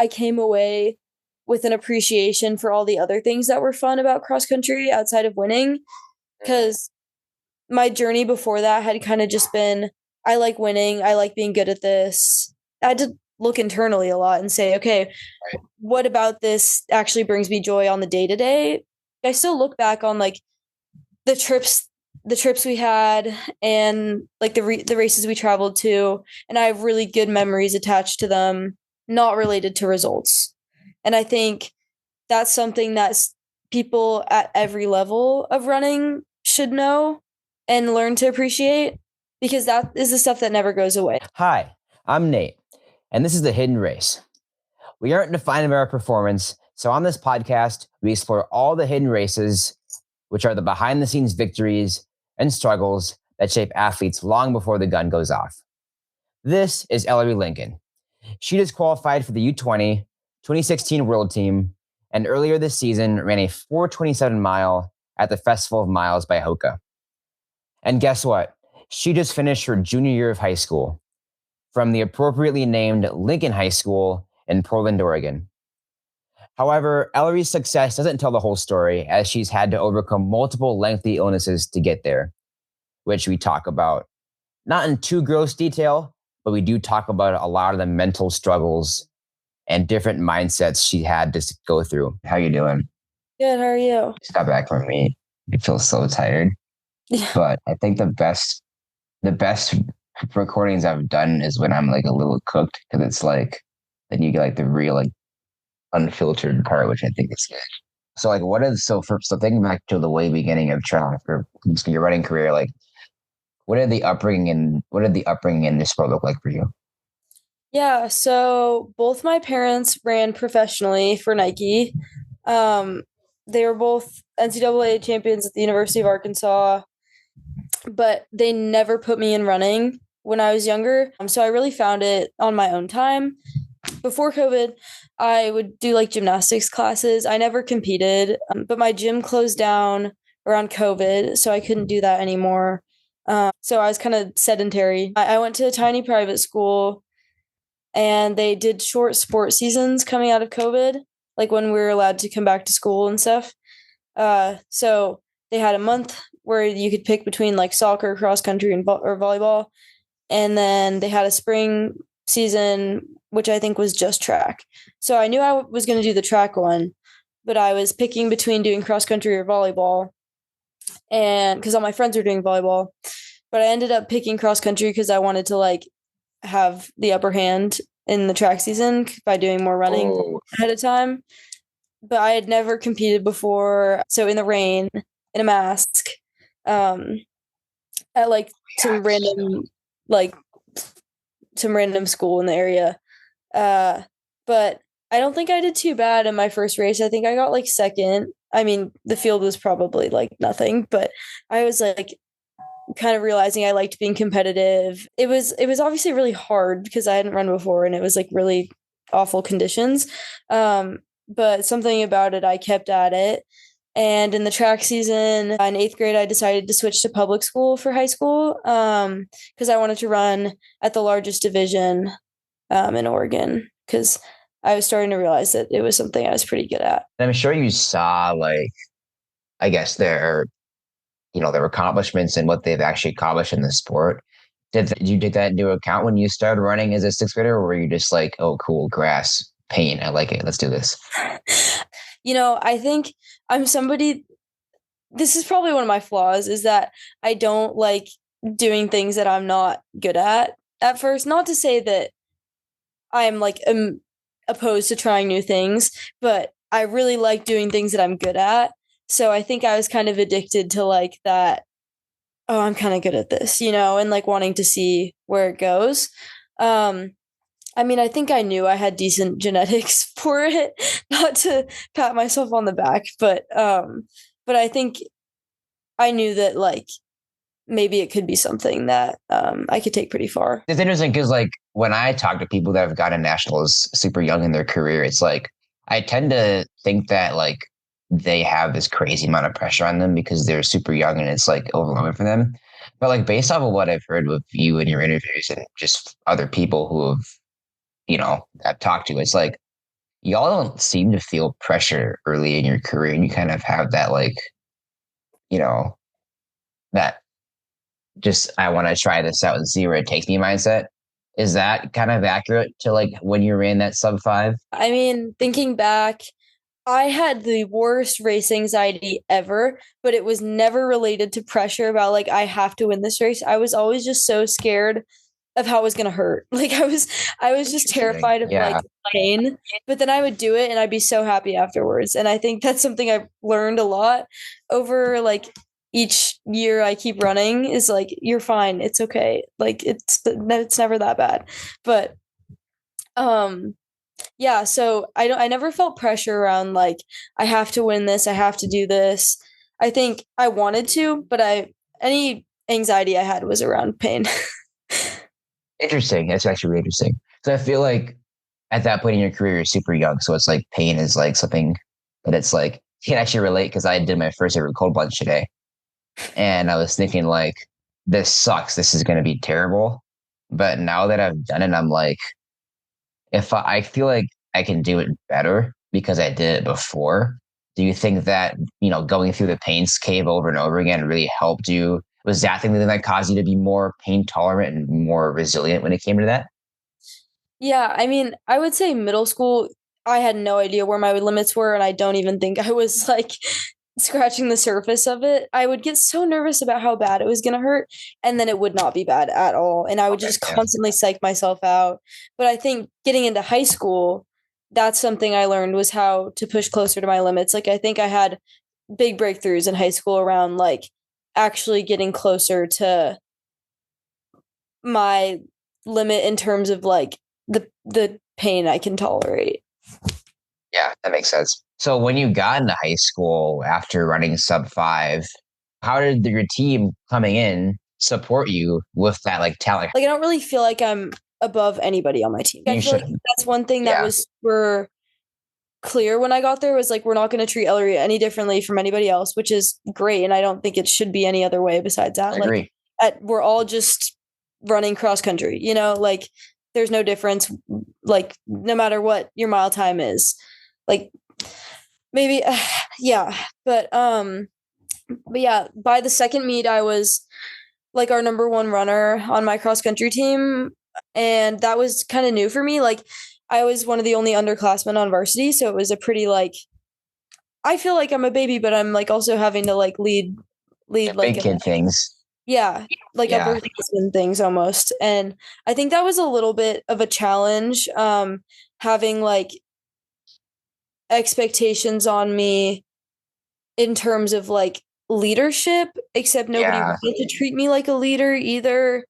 I came away with an appreciation for all the other things that were fun about cross country outside of winning. Because my journey before that had kind of just been, I like winning, I like being good at this. I had to look internally a lot and say, okay, what about this actually brings me joy on the day to day? I still look back on like the trips we had and like the races we traveled to, and I have really good memories attached to them, not related to results. And I think that's something that people at every level of running should know and learn to appreciate, because that is the stuff that never goes away. Hi, I'm Nate, and this is The Hidden Race. We aren't defined by our performance, so on this podcast, we explore all the hidden races, which are the behind-the-scenes victories and struggles that shape athletes long before the gun goes off. This is Ellery Lincoln. She just qualified for the U20 2016 World Team, and earlier this season ran a 4:27 mile at the Festival of Miles by Hoka. And guess what? She just finished her junior year of high school from the appropriately named Lincoln High School in Portland, Oregon. However, Ellery's success doesn't tell the whole story, as she's had to overcome multiple lengthy illnesses to get there, which we talk about. Not in too gross detail, but we do talk about a lot of the mental struggles and different mindsets she had to go through. How you doing? Good, how are you? Just got back from me. I feel so tired. Yeah. But I think the best recordings I've done is when I'm like a little cooked, because it's like, then you get like the real like unfiltered part, which I think is good. So like, so thinking back to the way beginning of trial for your running career, like what did the upbringing in this sport look like for you? Yeah, so both my parents ran professionally for Nike. They were both NCAA champions at the University of Arkansas, but they never put me in running when I was younger. So I really found it on my own time. Before COVID, I would do like gymnastics classes. I never competed, but my gym closed down around COVID, so I couldn't do that anymore. So I was kind of sedentary. I went to a tiny private school, and they did short sport seasons coming out of COVID, like when we were allowed to come back to school and stuff. So they had a month where you could pick between like soccer, cross country, and or volleyball. And then they had a spring season, which I think was just track. So I knew I was going to do the track one, but I was picking between doing cross country or volleyball. And because all my friends were doing volleyball, but I ended up picking cross country because I wanted to like have the upper hand in the track season by doing more running ahead of time. But I had never competed before. So in the rain, in a mask, at like some random school in the area. But I don't think I did too bad in my first race. I think I got like second. I mean, the field was probably like nothing, but I was like kind of realizing I liked being competitive. It was obviously really hard because I hadn't run before, and it was like really awful conditions. But something about it, I kept at it. And in the track season, in 8th grade, I decided to switch to public school for high school because I wanted to run at the largest division in Oregon, because I was starting to realize that it was something I was pretty good at. And I'm sure you saw, like, I guess their accomplishments and what they've actually accomplished in the sport. Did you take that into account when you started running as a 6th grader, or were you just like, oh, cool, grass, paint, I like it, let's do this? I think I'm somebody, this is probably one of my flaws, is that I don't like doing things that I'm not good at first. Not to say that I'm like opposed to trying new things, but I really like doing things that I'm good at. So I think I was kind of addicted to like that, oh, I'm kind of good at this, and like wanting to see where it goes. I mean, I think I knew I had decent genetics for it, not to pat myself on the back, but I think I knew that like maybe it could be something that I could take pretty far. It's interesting because like when I talk to people that have gotten nationals super young in their career, it's like I tend to think that like they have this crazy amount of pressure on them because they're super young and it's like overwhelming for them. But like based off of what I've heard with you and your interviews and just other people who have, I've talked to, it's like y'all don't seem to feel pressure early in your career. And you kind of have that, like, you know, that just, I want to try this out and see where it takes me mindset. Is that kind of accurate to like when you ran that sub five? I mean, thinking back, I had the worst race anxiety ever, but it was never related to pressure about like I have to win this race. I was always just so scared of how it was gonna hurt. Like I was just Interesting. terrified of like Yeah. pain. But then I would do it and I'd be so happy afterwards. And I think that's something I've learned a lot over like each year I keep running is like you're fine. It's okay. Like it's never that bad. But um yeah, so I never felt pressure around like I have to win this, I have to do this. I think I wanted to, but I any anxiety I had was around pain. Interesting. That's actually really interesting. So I feel like at that point in your career, you're super young. So it's like pain is like something that it's like, you can actually relate because I did my first ever cold plunge today. And I was thinking like, this sucks. This is going to be terrible. But now that I've done it, I'm like, if I feel like I can do it better because I did it before. Do you think that, going through the pains cave over and over again really helped you? Was that thing that caused you to be more pain tolerant and more resilient when it came to that? Yeah, I mean, I would say middle school, I had no idea where my limits were, and I don't even think I was like scratching the surface of it. I would get so nervous about how bad it was going to hurt, and then it would not be bad at all. And I would Okay. just Yeah. constantly psych myself out. But I think getting into high school, that's something I learned was how to push closer to my limits. Like, I think I had big breakthroughs in high school around like actually getting closer to my limit in terms of like the pain I can tolerate. Yeah, that makes sense. So when you got into high school after running sub five, how did your team coming in support you with that like talent? Like I don't really feel like I'm above anybody on my team. I You feel like should. that's one thing that Yeah, was super clear when I got there was like we're not going to treat Ellery any differently from anybody else, which is great, and I don't think it should be any other way besides I that. Like agree. we're all just running cross country, like there's no difference like no matter what your mile time is. Like maybe yeah, but yeah, by the second meet I was like our number one runner on my cross country team. And that was kind of new for me. Like I was one of the only underclassmen on varsity. So it was a pretty like, I feel like I'm a baby, but I'm like also having to like lead The like big a, kid things. yeah, like Yeah, upperclassmen things almost. And I think that was a little bit of a challenge. Having like expectations on me in terms of like leadership, except nobody yeah, wanted to treat me like a leader either.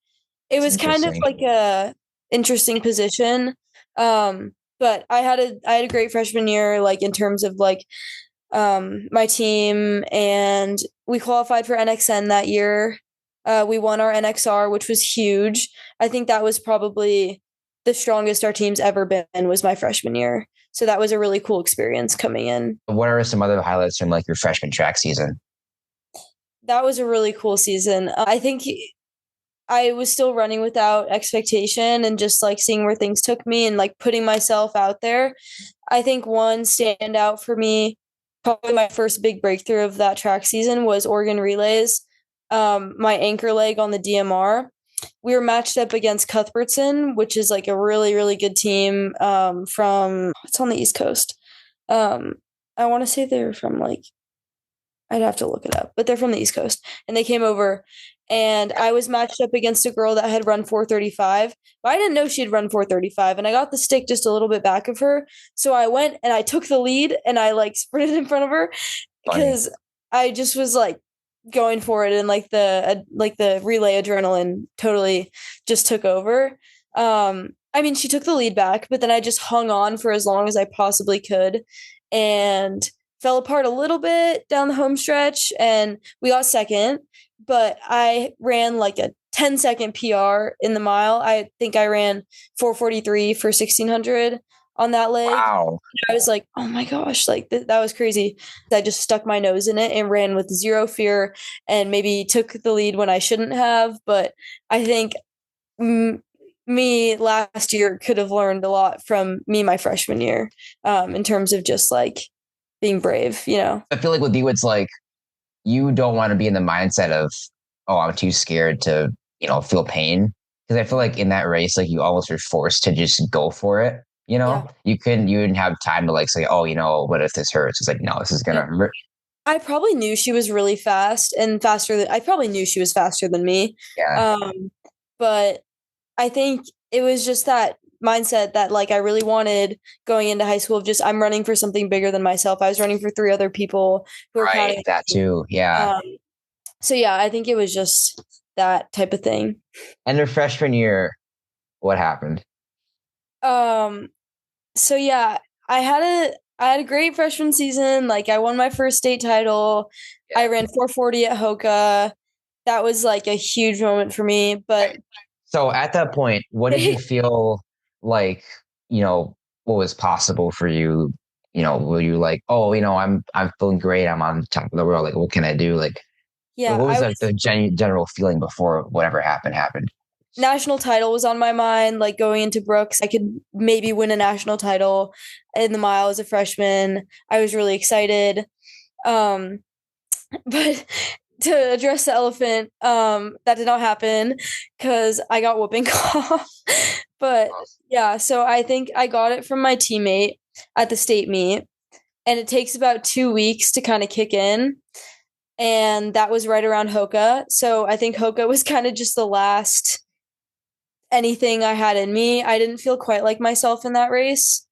It it's was kind of interesting. like a interesting position. But I had a great freshman year, like in terms of like my team, and we qualified for NXN that year. We won our NXR, which was huge. I think that was probably the strongest our team's ever been was my freshman year. So that was a really cool experience coming in. What are some other highlights from like your freshman track season? That was a really cool season. I think I was still running without expectation and just like seeing where things took me and like putting myself out there. I think one standout for me, probably my first big breakthrough of that track season was Oregon Relays. My anchor leg on the DMR. We were matched up against Cuthbertson, which is like a really, really good team from it's on the East Coast. I want to say they're from like I'd have to look it up, but they're from the East Coast. And they came over and I was matched up against a girl that had run 4:35, but I didn't know she'd run 4:35. And I got the stick just a little bit back of her. So I went and I took the lead and I like sprinted in front of her Funny. because I just was like going for it and like the relay adrenaline totally just took over. I mean, she took the lead back, but then I just hung on for as long as I possibly could and fell apart a little bit down the home stretch and we got second, but I ran like a 10-second PR in the mile. I think I ran 4:43 for 1600 on that leg. Wow. I was like, oh my gosh, like that was crazy. I just stuck my nose in it and ran with zero fear and maybe took the lead when I shouldn't have. But I think me last year could have learned a lot from me my freshman year, in terms of just like being brave, you know. I feel like with you, it's like you don't want to be in the mindset of, oh, I'm too scared to, feel pain. Because I feel like in that race, like you almost are forced to just go for it. Yeah. You didn't have time to like say, oh, what if this hurts? It's like, no, this is gonna hurt. I probably knew she was really fast and faster than I probably knew she was faster than me. Yeah. But I think it was just that mindset that like I really wanted going into high school of just I'm running for something bigger than myself. I was running for three other people who were Right. counting on That me. too. Yeah. Um, so yeah, I think it was just that type of thing. And their freshman year, what happened? Um, so yeah, I had a great freshman season. Like I won my first state title. I Yeah. ran 440 at Hoka. That was like a huge moment for me. But So at that point, what did you feel like, you know, what was possible for you? Were you like, oh, I'm feeling great. I'm on top of the world. Like, what can I do? Like, what yeah, was I like was the general feeling before whatever happened? national title was on my mind. Like going into Brooks, I could maybe win a national title in the mile as a freshman. I was really excited. Um, but to address the elephant, that did not happen because I got whooping cough. But yeah, so I think I got it from my teammate at the state meet, and it takes about 2 weeks to kind of kick in. And that was right around Hoka. So I think Hoka was kind of just the last anything I had in me. I didn't feel quite like myself in that race.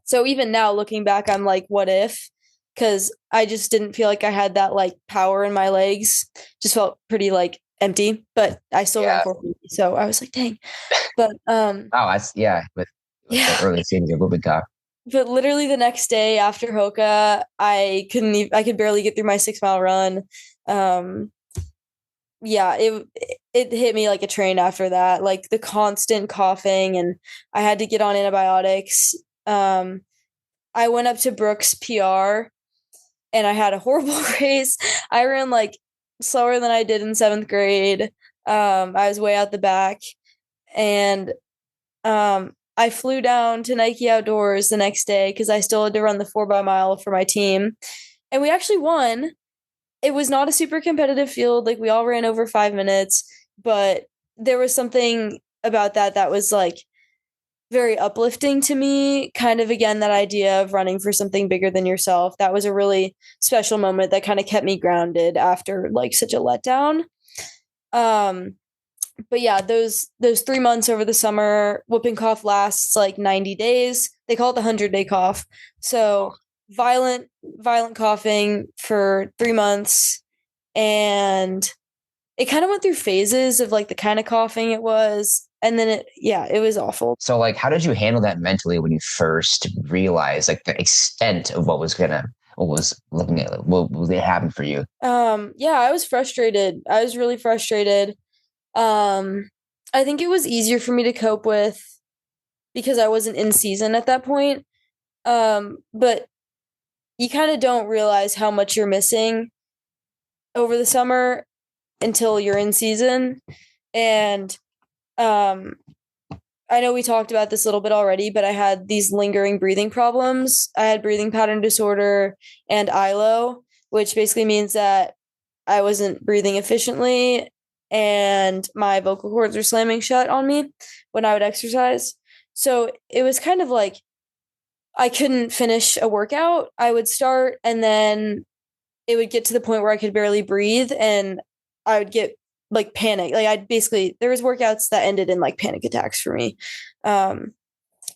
So even now, looking back, I'm like, what if? Because I just didn't feel like I had that like power in my legs. Just felt pretty like empty, but I still ran Yeah. 450. So I was like, dang. But Oh, that's yeah. With the yeah. early stages of whooping cough. But literally the next day after Hoka, I could barely get through my 6 mile run. Um, yeah, it hit me like a train after that, like the constant coughing, and I had to get on antibiotics. Um, I went up to Brooks PR and I had a horrible race. I ran like slower than I did in seventh grade. I was way out the back, and I flew down to Nike Outdoors the next day because I still had to run the 4 by mile for my team, and we actually won. It was not a super competitive field. Like we all ran over 5 minutes, but there was something about that was like very uplifting to me. Kind of again, that idea of running for something bigger than yourself. That was a really special moment that kind of kept me grounded after like such a letdown. Um, but yeah, those 3 months over the summer, whooping cough lasts like 90 days. They call it the 100-day cough. So violent coughing for 3 months, and it kind of went through phases of like the kind of coughing it was, and then it was awful. So like, how did you handle that mentally when you first realized like the extent of what was looking at what was it happen for you? Yeah, I was frustrated. I was really frustrated. um I think it was easier for me to cope with because I wasn't in season at that point. But you kind of don't realize how much you're missing over the summer until you're in season. And um I know we talked about this a little bit already, but I had these lingering breathing problems. I had breathing pattern disorder and ILO, which basically means that I wasn't breathing efficiently and my vocal cords were slamming shut on me when I would exercise. So it was kind of like I couldn't finish a workout. I would start and then it would get to the point where I could barely breathe and I would get like panic. Like I'd basically there was workouts that ended in like panic attacks for me. Um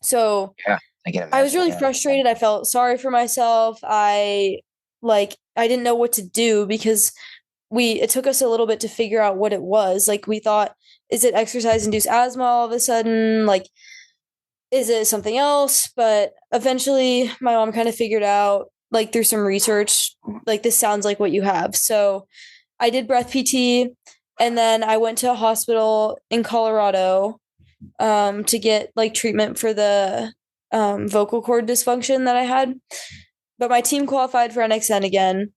so Yeah, I can I was imagine. really Yeah. frustrated. I felt sorry for myself. I didn't know what to do because we it took us a little bit to figure out what it was. Like we thought, is it exercise induced asthma all of a sudden? Like is it something else? But eventually my mom kind of figured out like through some research, like this sounds like what you have. So I did breath PT, and then I went to a hospital in Colorado to get like treatment for the vocal cord dysfunction that I had. But my team qualified for NXN again,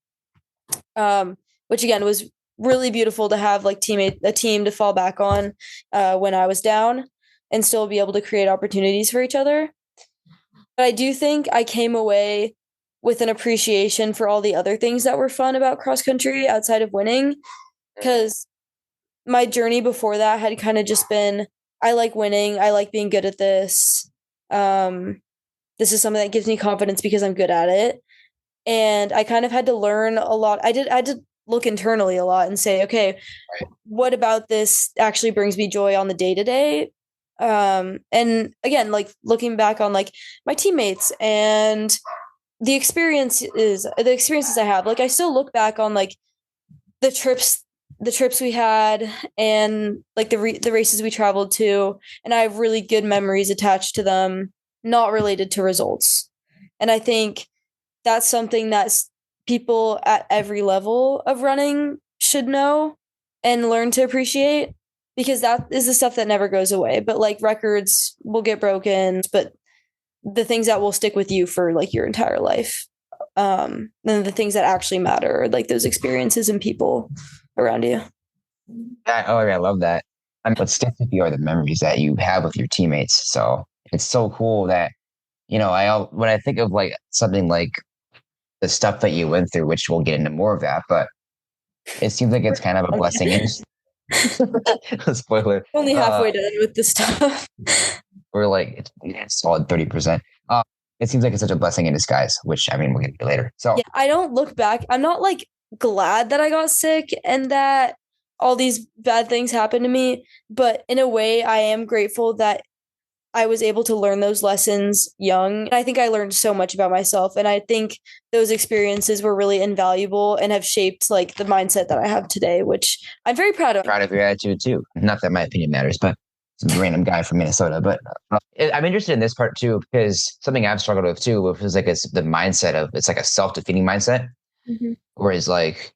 which again was really beautiful to have like a team to fall back on when I was down. and still be able to create opportunities for each other. But I do think I came away with an appreciation for all the other things that were fun about cross country outside of winning, because my journey before that had kind of just been, I like winning, I like being good at this. This is something that gives me confidence because I'm good at it. And I kind of had to learn a lot. I had to look internally a lot and say, okay, what about this actually brings me joy on the day to day? And again, like looking back on like my teammates and the experiences I have, like I still look back on like the trips we had and like the races we traveled to, and I have really good memories attached to them, not related to results. And I think that's something that people at every level of running should know and learn to appreciate, because that is the stuff that never goes away. But like records will get broken, but the things that will stick with you for like your entire life, and the things that actually matter are like those experiences and people around you. I love that. I mean, what sticks with you are the memories that you have with your teammates. So it's so cool that, when I think of like something like the stuff that you went through, which we'll get into more of that, but it seems like it's kind of a blessing in spoiler. Only halfway done with this stuff. We're like, it's solid 30%. It seems like it's such a blessing in disguise, which I mean, we'll get to later. So yeah, I don't look back. I'm not like glad that I got sick and that all these bad things happened to me, but in a way, I am grateful that I was able to learn those lessons young. I think I learned so much about myself, and I think those experiences were really invaluable and have shaped like the mindset that I have today, which I'm very proud of. Proud of your attitude too. Not that my opinion matters, but some random guy from Minnesota. But I'm interested in this part too, because something I've struggled with too, which is like it's the mindset of it's like a self-defeating mindset. Mm-hmm. Whereas like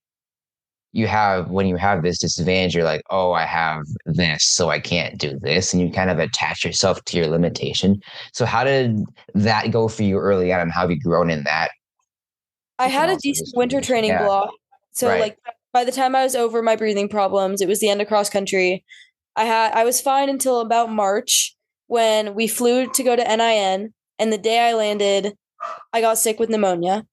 when you have this disadvantage, you're like, oh, I have this, so I can't do this. And you kind of attach yourself to your limitation. So how did that go for you early on, and how have you grown in that? I had a decent winter training block. So like by the time I was over my breathing problems, it was the end of cross country. I was fine until about March, when we flew to go to NIN, and the day I landed, I got sick with pneumonia.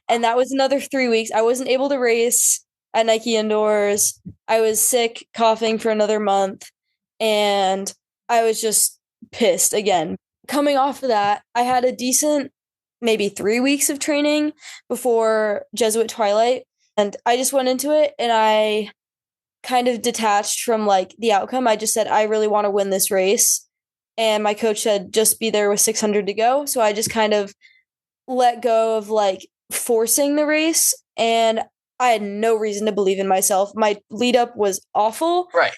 And that was another 3 weeks. I wasn't able to race at Nike Indoors. I was sick, coughing for another month, and I was just pissed again. Coming off of that, I had a decent maybe 3 weeks of training before Jesuit Twilight, and I just went into it and I kind of detached from like the outcome. I just said, I really want to win this race. And my coach said, just be there with 600 to go. So I just kind of let go of like forcing the race. And I had no reason to believe in myself. My lead up was awful. Right.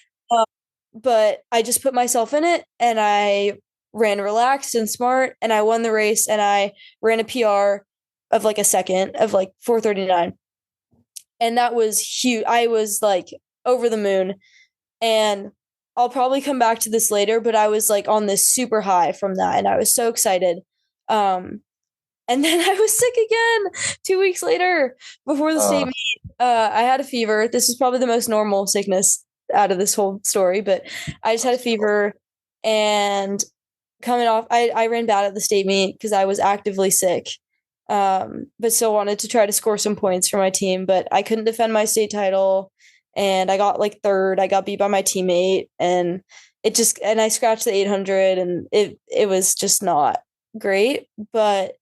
But I just put myself in it, and I ran relaxed and smart, and I won the race, and I ran a PR of like a second of like 4:39. And that was huge. I was like over the moon. And I'll probably come back to this later, but I was like on this super high from that, and I was so excited. And then I was sick again 2 weeks later before the state meet. I had a fever. This is probably the most normal sickness out of this whole story, but I just had a fever, and coming off, I ran bad at the state meet because I was actively sick. But still wanted to try to score some points for my team, but I couldn't defend my state title, and I got like third. I got beat by my teammate, and I scratched the 800, and it was just not great, but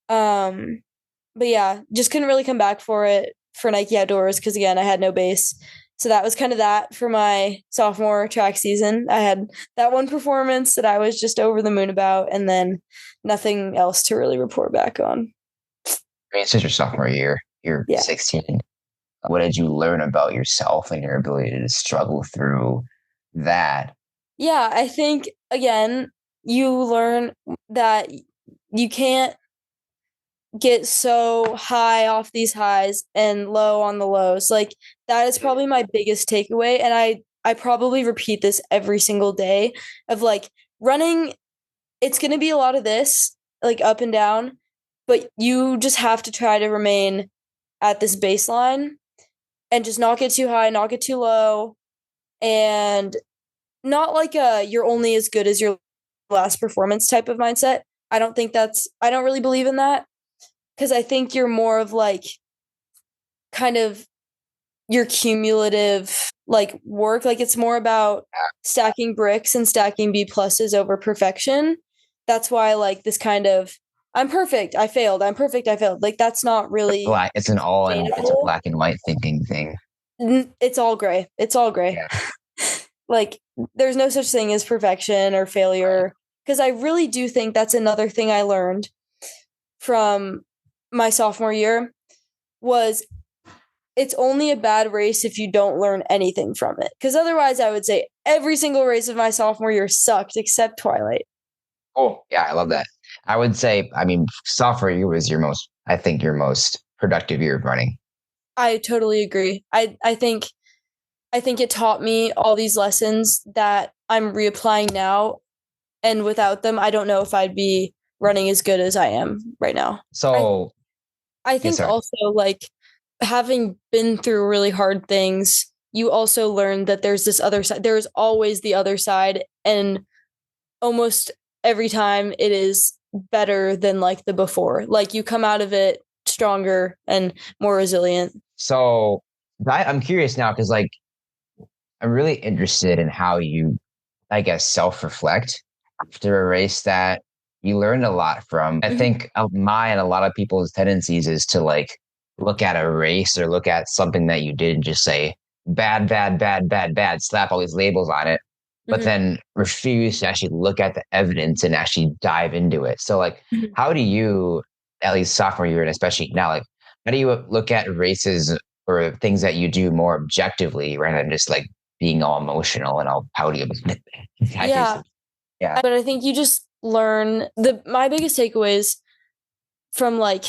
yeah, just couldn't really come back for it for Nike Outdoors because again, I had no base. So that was kind of that for my sophomore track season. I had that one performance that I was just over the moon about, and then nothing else to really report back on. I mean, since your sophomore year, you're 16. What did you learn about yourself and your ability to struggle through that? Yeah, I think, again, you learn that you can't get so high off these highs and low on the lows. Like, that is probably my biggest takeaway. And I probably repeat this every single day of like running. It's going to be a lot of this, like up and down, but you just have to try to remain at this baseline and just not get too high, not get too low. And not like a you're only as good as your last performance type of mindset. I don't really believe in that because I think you're more of like kind of your cumulative like work. Like it's more about stacking bricks and stacking B pluses over perfection. That's why like this kind of I'm perfect, I failed. I'm perfect, I failed. Like that's not really Black. It's an all and it's a sustainable. black and white thinking thing. It's all gray. It's all gray. Yeah. Like there's no such thing as perfection or Right. failure because I really do think that's another thing I learned from my sophomore year was it's only a bad race if you don't learn anything from it. Because otherwise, I would say every single race of my sophomore year sucked except Twilight. Cool. Yeah, I love that. I would say, I mean, sophomore year was I think your most productive year of running. I totally agree. I think it taught me all these lessons that I'm reapplying now, and without them, I don't know if I'd be running as good as I am right now. I So, I yes, think sir. also like having been through really hard things, you also learn that there's this other side. There's always the other side, and almost every time it is better than like the before. Like you come out of it stronger and more resilient. So, I'm curious now because, like, I'm really interested in how you, I guess, self-reflect after a race that you learned a lot from. I Mhm. think my and a lot of people's tendencies is to like look at a race or look at something that you did and just say bad, bad, bad, bad, bad, slap all these labels on it, but Mhm. then refuse to actually look at the evidence and actually dive into it. So, like, Mhm. how do you, at least sophomore year and especially now, like, how do you look at races or things that you do more objectively rather than just like being all emotional and all pouty about it? I Yeah, just, yeah, but I think you just learn the my biggest takeaways from like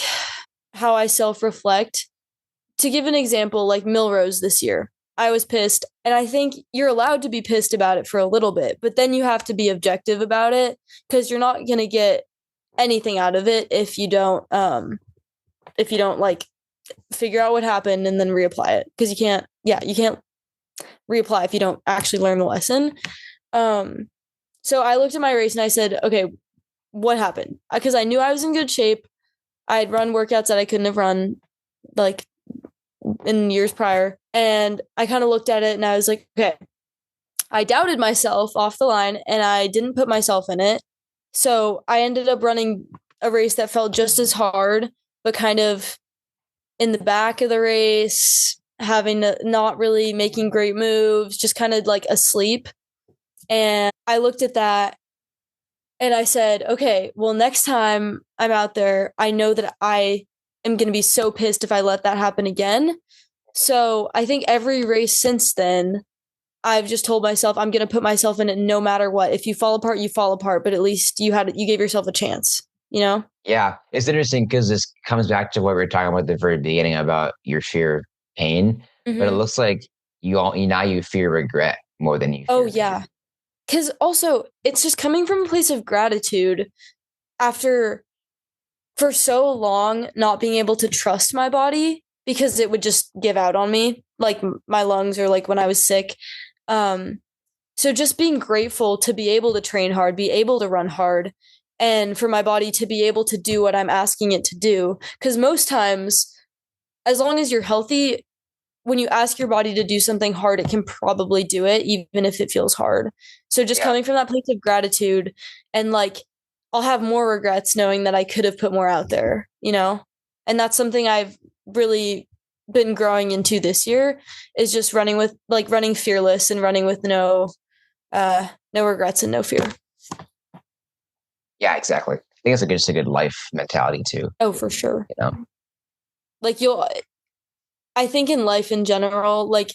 how I self-reflect. To give an example, like Milrose this year, I was pissed, and I think you're allowed to be pissed about it for a little bit, but then you have to be objective about it because you're not going to get anything out of it if you don't like figure out what happened and then reapply it because you can't reapply if you don't actually learn the lesson. Um, so I looked at my race and I said, okay, what happened? Because I knew I was in good shape. I'd run workouts that I couldn't have run like in years prior. And I kind of looked at it and I was like, okay, I doubted myself off the line and I didn't put myself in it. So I ended up running a race that felt just as hard, but kind of in the back of the race, having to, not really making great moves, just kind of like asleep. And I looked at that and I said, okay, well, next time I'm out there, I know that I am going to be so pissed if I let that happen again. So I think every race since then, I've just told myself I'm going to put myself in it no matter what. If you fall apart, you fall apart, but at least you gave yourself a chance, you know? yeah. It's interesting because this comes back to what we were talking about at the very beginning about your fear of pain, but it Mm-hmm. looks like now you fear regret more than you Oh, fear pain. yeah. Because also, it's just coming from a place of gratitude after for so long not being able to trust my body because it would just give out on me, like my lungs or like when I was sick. Um, so just being grateful to be able to train hard, be able to run hard, and for my body to be able to do what I'm asking it to do. Because most times, as long as you're healthy, when you ask your body to do something hard, it can probably do it, even if it feels hard. So just Yeah. coming from that place of gratitude and like, I'll have more regrets knowing that I could have put more out there, you know? And that's something I've really been growing into this year is just running fearless and running with no regrets and no fear. Yeah, exactly. I think it's just a good life mentality too. Oh, for sure. You know? Like I think in life in general, like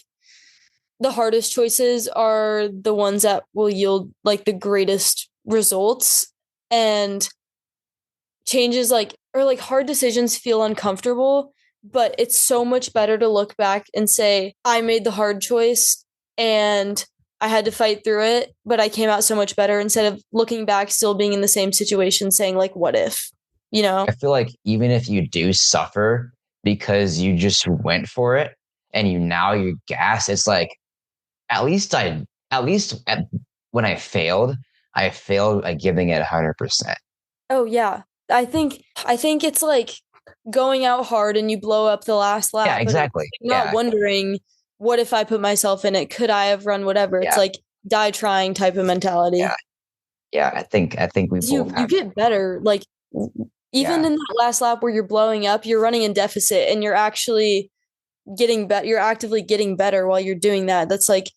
the hardest choices are the ones that will yield like the greatest results and changes like or like hard decisions feel uncomfortable, but it's so much better to look back and say I made the hard choice and I had to fight through it, but I came out so much better instead of looking back still being in the same situation saying like what if, you know? I feel like even if you do suffer because you just went for it and you gas, it's like at least at least when I failed at giving it 100%. Oh yeah. I think it's like going out hard and you blow up the last Yeah, lap, but it's exactly. not Yeah, wondering what if I put myself in it? Could I have run whatever? It's yeah, like die trying type of yeah, mentality. yeah. I think we both You have. get better. Like even Yeah, in that last lap where you're blowing up, you're running in deficit and you're actually getting better. You're actively getting better while you're doing that. That's like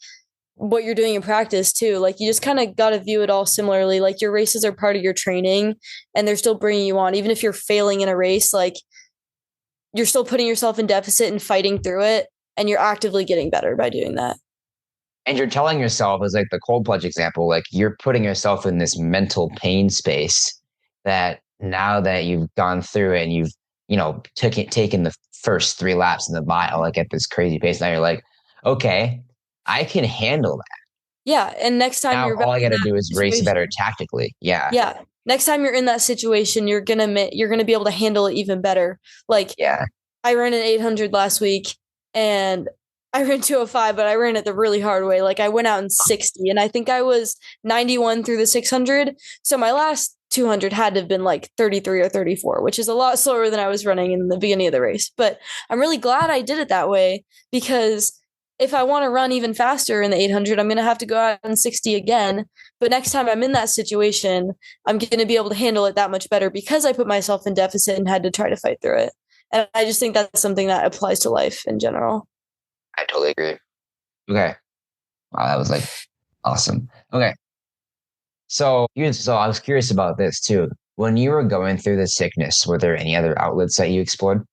what you're doing in practice too. Like you just kind of got to view it all similarly. Like your races are part of your training and they're still bringing you on. Even if you're failing in a race, like you're still putting yourself in deficit and fighting through it. And you're actively getting better by doing that. and you're telling yourself, as like the cold plunge example, like you're putting yourself in this mental pain space that now that you've gone through it and you've taken the first 3 laps in the mile like at this crazy pace, now you're like, okay, I can handle that. Yeah. And next time Now you're back all I in got to that do is race situation, better tactically. Yeah, yeah. Next time you're in that situation, you're gonna be able to handle it even better. Like yeah, I ran an 800 last week and I ran 205, but I ran it the really hard way. Like I went out in 60 and I think I was 91 through the 600. So my last 200 had to have been like 33 or 34, which is a lot slower than I was running in the beginning of the race. But I'm really glad I did it that way because if I want to run even faster in the 800, I'm going to have to go out in 60 again. But next time I'm in that situation, I'm going to be able to handle it that much better because I put myself in deficit and had to try to fight through it. And I just think that's something that applies to life in general. I totally agree. Okay. Wow, that was like awesome. Okay. So I was curious about this too. When you were going through the sickness, were there any other outlets that you explored?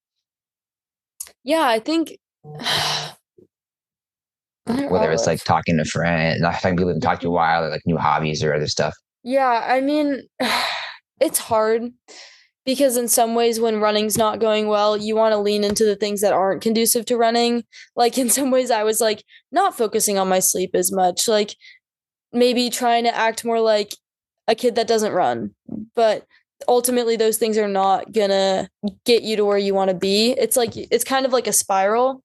Yeah, I think Whether it's like talking to friends, not having people to talk to a while, or like new hobbies or other stuff. yeah, I mean, it's hard because in some ways when running's not going well, you want to lean into the things that aren't conducive to running. Like in some ways I was like not focusing on my sleep as much, like maybe trying to act more like a kid that doesn't run. But ultimately those things are not gonna get you to where you want to be. It's kind of like a spiral.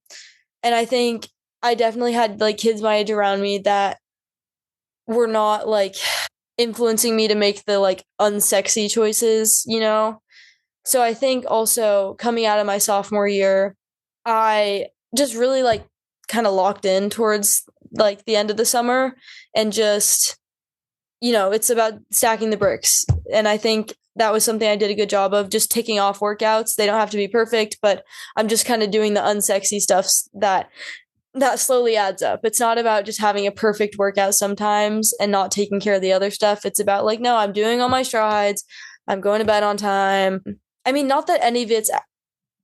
And I think I definitely had like kids my age around me that were not like influencing me to make the like unsexy choices, you know? So I think also coming out of my sophomore year, I just really like kind of locked in towards like the end of the summer and just, it's about stacking the bricks. And I think that was something I did a good job of just ticking off workouts. They don't have to be perfect, but I'm just kind of doing the unsexy stuff that slowly adds up. It's not about just having a perfect workout sometimes and not taking care of the other stuff. It's about like, no, I'm doing all my strides. I'm going to bed on time. I mean, not that any of it's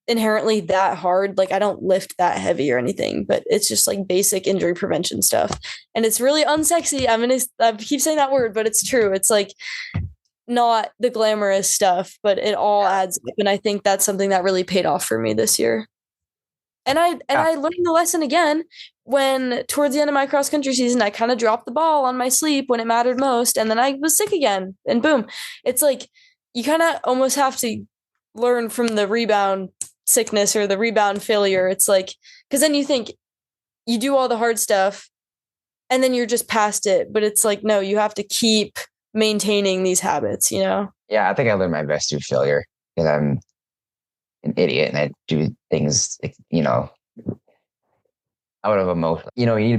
inherently that hard. Like I don't lift that heavy or anything, but it's just like basic injury prevention stuff. And it's really unsexy. I keep saying that word, but it's true. It's like not the glamorous stuff, but it all adds up. And I think that's something that really paid off for me this year. Yeah. I learned the lesson again when towards the end of my cross country season I kind of dropped the ball on my sleep when it mattered most and then I was sick again and boom. It's like you kind of almost have to learn from the rebound sickness or the rebound failure. It's like cuz then you think you do all the hard stuff and then you're just past it, but it's like no, you have to keep maintaining these habits, you know? Yeah, I think I learned my best through failure because I'm an idiot and I do things, out of emotion. You need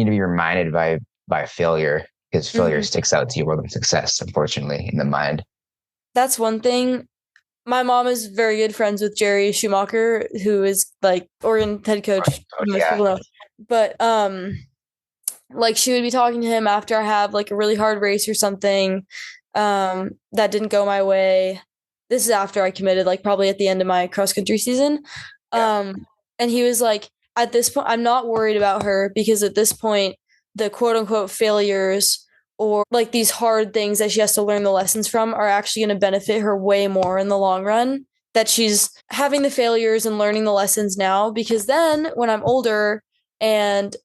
to be reminded by failure because failure Mhm. sticks out to you more than success, unfortunately, in the mind. That's one thing. My mom is very good friends with Jerry Schumacher, who is like Oregon head coach. Most Yeah, people know, but like she would be talking to him after I have like a really hard race or something, that didn't go my way. This is after I committed, like probably at the end of my cross country season, yeah, um, and he was like, at this point, I'm not worried about her because at this point, the quote unquote failures or like these hard things that she has to learn the lessons from are actually going to benefit her way more in the long run. That she's having the failures and learning the lessons now because then when I'm older and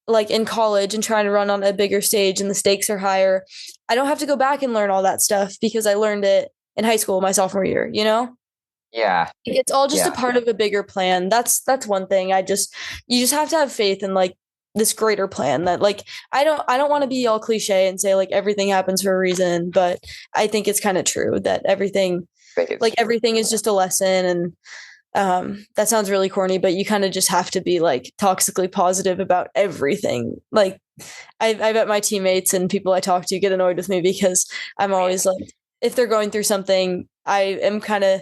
like in college and trying to run on a bigger stage and the stakes are higher, I don't have to go back and learn all that stuff because I learned it in high school my sophomore year, you know? yeah, It's all just a yeah. part of a bigger plan. That's one thing. You just have to have faith in like this greater plan that like I don't want to be all cliche and say like everything happens for a reason, but I think it's kind of true that everything is just a lesson. And that sounds really corny, but you kind of just have to be like toxically positive about everything. Like I bet my teammates and people I talk to get annoyed with me because I'm always like, if they're going through something, I am kind of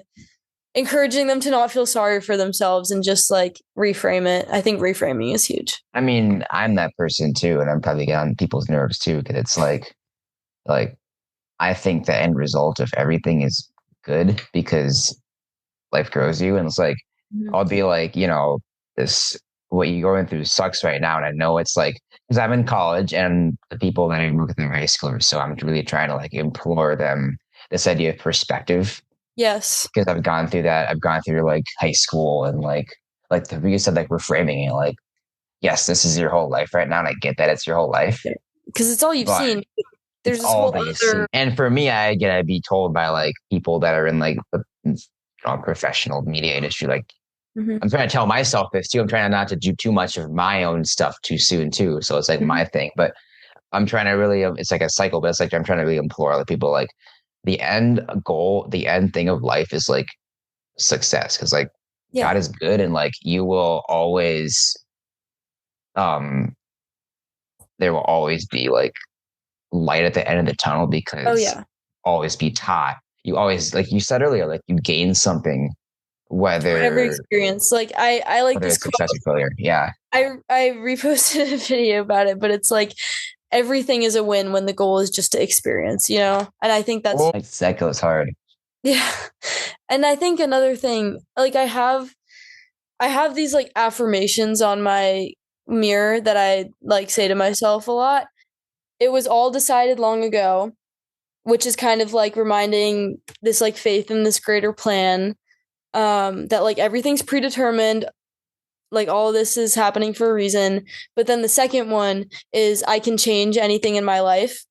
encouraging them to not feel sorry for themselves and just like reframe it. I think reframing is huge. I mean, I'm that person too, and I'm probably getting on people's nerves too, because it's like I think the end result of everything is good because life grows you, and it's like I'll be like, this what you're going through sucks right now, and I know it's like because I'm in college and the people that I work with in high school, so I'm really trying to like implore them this idea of perspective. Yes. Because I've gone through that. I've gone through like high school and like you said, like reframing it. Like, yes, this is your whole life right now, and I get that it's your whole life because it's all you've seen. There's this whole other. And for me, I get to be told by like people that are in like the professional media industry. Like, I'm trying to tell myself this too. I'm trying not to do too much of my own stuff too soon too. So it's like my thing, but I'm trying to really. It's like a cycle, but it's like I'm trying to really implore other people like. The end goal, the end thing of life is like success. Cause like God is good and like you will always, there will always be like light at the end of the tunnel because always be taught. You always, like you said earlier, like you gain something, whether every experience. Like I like this success or failure. Yeah. I reposted a video about it, but it's like, everything is a win when the goal is just to experience, And I think that's that goes hard. Yeah. And I think another thing, like I have these like affirmations on my mirror that I like say to myself a lot. It was all decided long ago, which is kind of like reminding this like faith in this greater plan, that like everything's predetermined. Like all of this is happening for a reason. But then the second one is I can change anything in my life,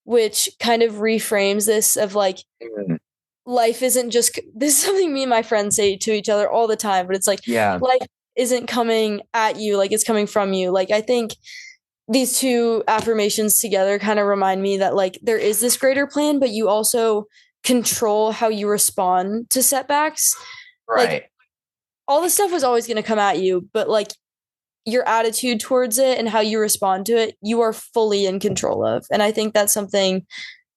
which kind of reframes this of like life isn't just this is something me and my friends say to each other all the time, but it's like life isn't coming at you, like it's coming from you. Like I think these two affirmations together kind of remind me that like there is this greater plan, but you also control how you respond to setbacks. Right. Like, all this stuff was always going to come at you, but like your attitude towards it and how you respond to it, you are fully in control of. And I think that's something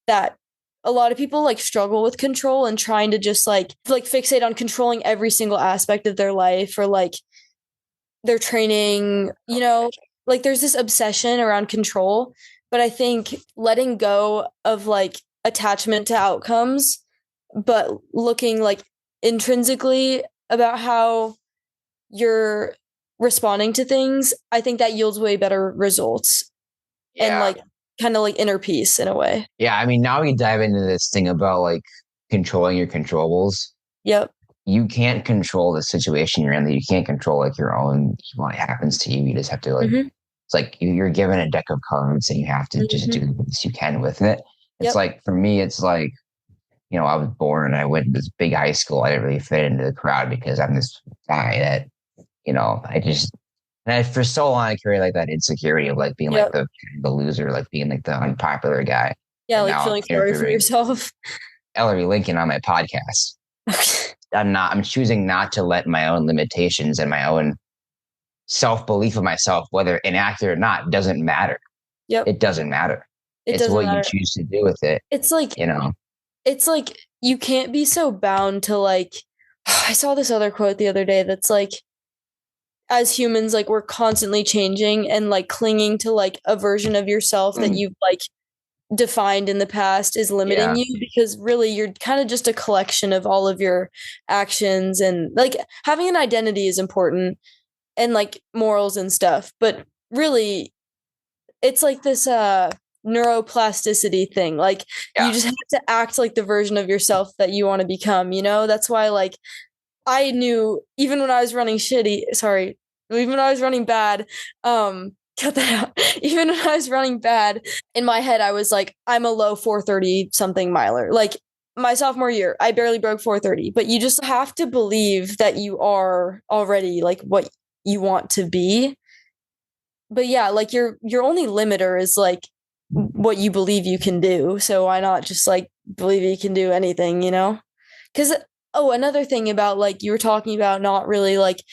that a lot of people like struggle with control and trying to just like fixate on controlling every single aspect of their life or like their training, like there's this obsession around control. But I think letting go of like attachment to outcomes, but looking like intrinsically about how you're responding to things, I think that yields way better results and like kind of like inner peace in a way. Yeah. I mean, now we dive into this thing about like controlling your controllables. Yep. You can't control the situation you're in. That you can't control like your own, what happens to you. You just have to like, it's like you're given a deck of cards and you have to just do the best you can with it. It's like, for me, it's like, I was born and I went to this big high school. I didn't really fit into the crowd because I'm this guy that, for so long I carried like that insecurity of like being like the loser, like being like the unpopular guy. Yeah, and like feeling sorry for yourself. Ellery Lincoln on my podcast. I'm choosing not to let my own limitations and my own self-belief of myself, whether inaccurate or not, doesn't matter. Yep. It doesn't matter. It's what you choose to do with it. It's like, it's like you can't be so bound to like, I saw this other quote the other day that's like, as humans, like we're constantly changing and like clinging to like a version of yourself that you've like defined in the past is limiting you, because really you're kind of just a collection of all of your actions, and like having an identity is important and like morals and stuff, but really it's like this neuroplasticity thing. Like you just have to act like the version of yourself that you want to become, That's why like I knew even when I was running bad, cut that out. Even when I was running bad, in my head I was like, I'm a low 430 something miler. Like my sophomore year, I barely broke 430, but you just have to believe that you are already like what you want to be. but yeah, like your only limiter is like what you believe you can do. So why not just like believe you can do anything, you know? Because oh, another thing about like you were talking about not really like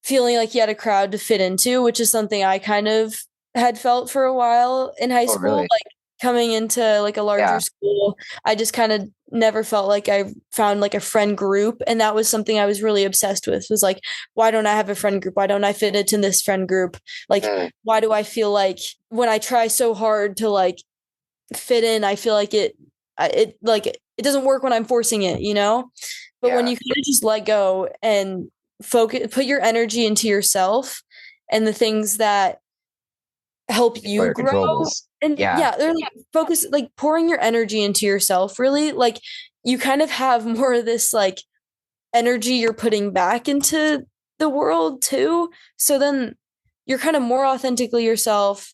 feeling like you had a crowd to fit into, which is something I kind of had felt for a while in high Oh, school. really? Like coming into like a larger Yeah. school, I just kind of never felt like I found like a friend group. And that was something I was really obsessed with was like, why don't I have a friend group? Why don't I fit into this friend group? Like, Mm. why do I feel like when I try so hard to like fit in, I feel like it like it doesn't work when I'm forcing it, you know? But when Yeah. you kind of just let go and focus, put your energy into yourself and the things that help What you are grow. controllables? And Yeah. yeah, they're like focus, like pouring your energy into yourself, really. Like you kind of have more of this like energy you're putting back into the world too. So then you're kind of more authentically yourself